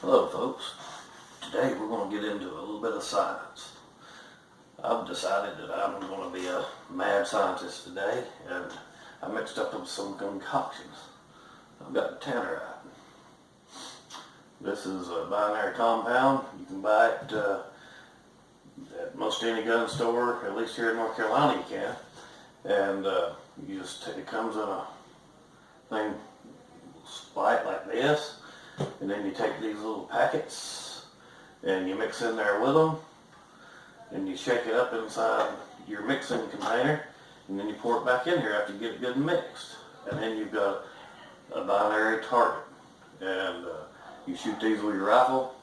Hello folks, today we're going to get into a little bit of science. I've decided that I'm going to be a mad scientist today, and I mixed up some concoctions. I've got Tannerite. This is a binary compound. You can buy it at most any gun store, at least here in North Carolina you can. And you just take, it comes in a thing, spike like this. And then you take these little packets and you mix in there with them, and you shake it up inside your mixing container, and then you pour it back in here after you get it good and mixed. And then you've got a binary target, and you shoot these with your rifle,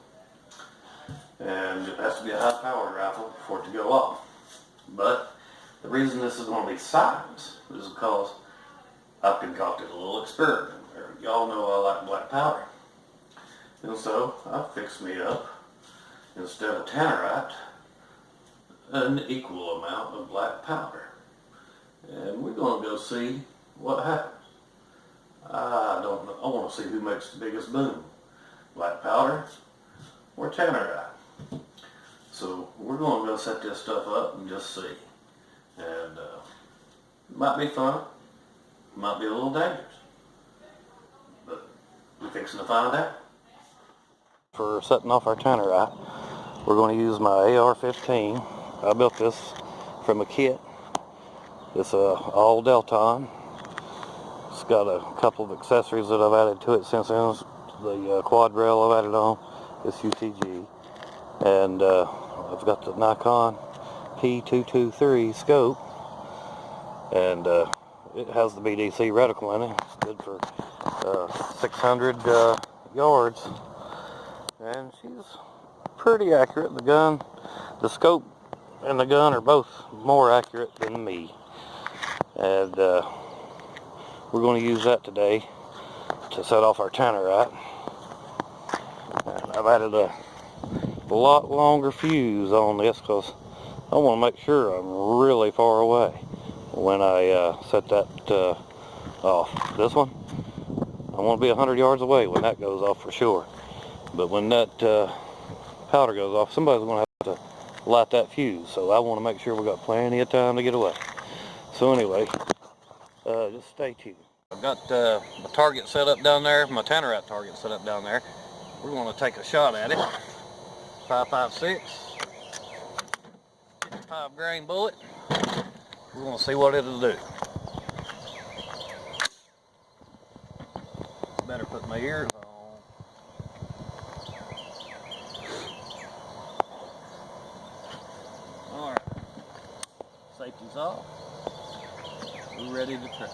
and it has to be a high powered rifle for it to go off. But the reason this is going to be science is because I've concocted a little experiment. Y'all know I like black powder. And so I fixed me up, instead of Tannerite, an equal amount of black powder. And we're going to go see what happens. I don't know. I want to see who makes the biggest boom. Black powder or Tannerite. So we're going to go set this stuff up and just see. And it might be fun. It might be a little dangerous. But we're fixing to find out. For setting off our Tannerite, we're going to use my AR-15. I built this from a kit. It's all Delton. It's got a couple of accessories that I've added to it since then. The quad rail I've added on is UTG, and I've got the Nikon P223 scope, and it has the BDC reticle in it. It's good for 600 yards. And she's pretty accurate. The scope and the gun are both more accurate than me. And we're going to use that today to set off our Tannerite. And I've added a lot longer fuse on this because I want to make sure I'm really far away when I set that off. This one, I want to be 100 yards away when that goes off for sure. But when that powder goes off, somebody's going to have to light that fuse. So I want to make sure we've got plenty of time to get away. So anyway, just stay tuned. I've got my target set up down there, my Tannerite target set up down there. We're going to take a shot at it. 5.56, 5-grain bullet. We're going to see what it'll do. Better put my ears on. Alright, safety's off. We're ready to try.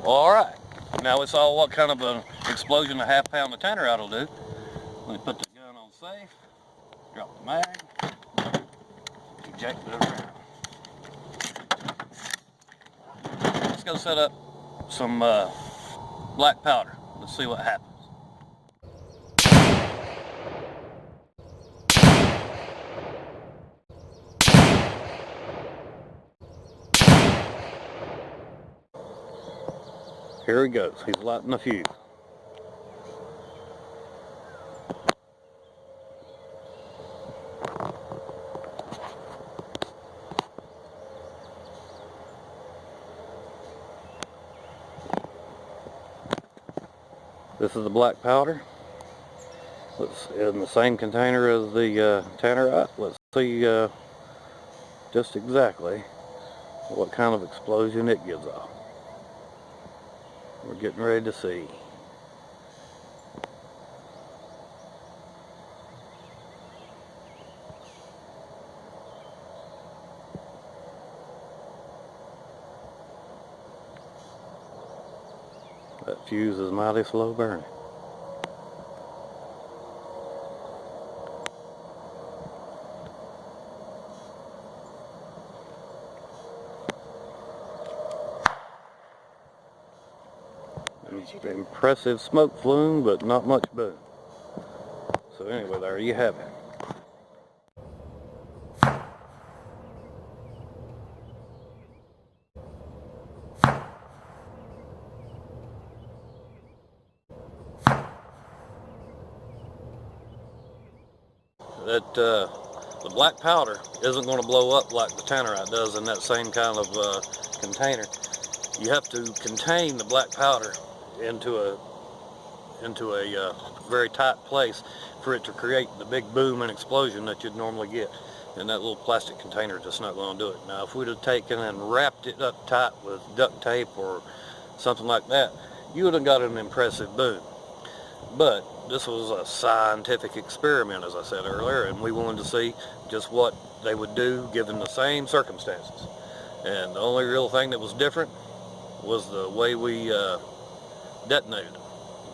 Alright, now we saw what kind of an explosion a half pound of Tannerite will do. Let me put the gun on safe, drop the mag, eject it around. Let's go set up some black powder. Let's see what happens. Here he goes. He's lighting the fuse. This is the black powder. It's in the same container as the Tannerite. Let's see just exactly what kind of explosion it gives off. We're getting ready to see. That fuse is mighty slow burning. Impressive smoke flume, but not much boom. So anyway, there you have it. that the black powder isn't going to blow up like the Tannerite does in that same kind of container. You have to contain the black powder into a very tight place for it to create the big boom and explosion that you'd normally get. And that little plastic container just not going to do it. Now, if we'd have taken and wrapped it up tight with duct tape or something like that, you would have got an impressive boom. But this was a scientific experiment, as I said earlier, and we wanted to see just what they would do given the same circumstances. And the only real thing that was different was the way we detonated them.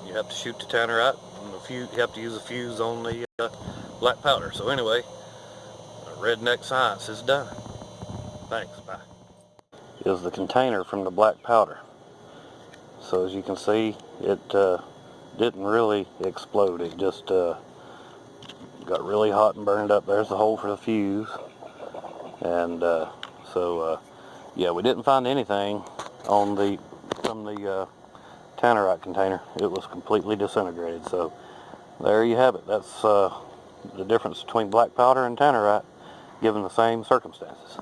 You have to shoot the Tannerite, and you have to use a fuse on the black powder. So anyway, redneck science is done. Thanks, bye. Is the container from the black powder. So as you can see, it didn't really explode. It just got really hot and burned up. There's the hole for the fuse. And yeah, we didn't find anything from the Tannerite container. It was completely disintegrated. So there you have it. That's the difference between black powder and Tannerite given the same circumstances.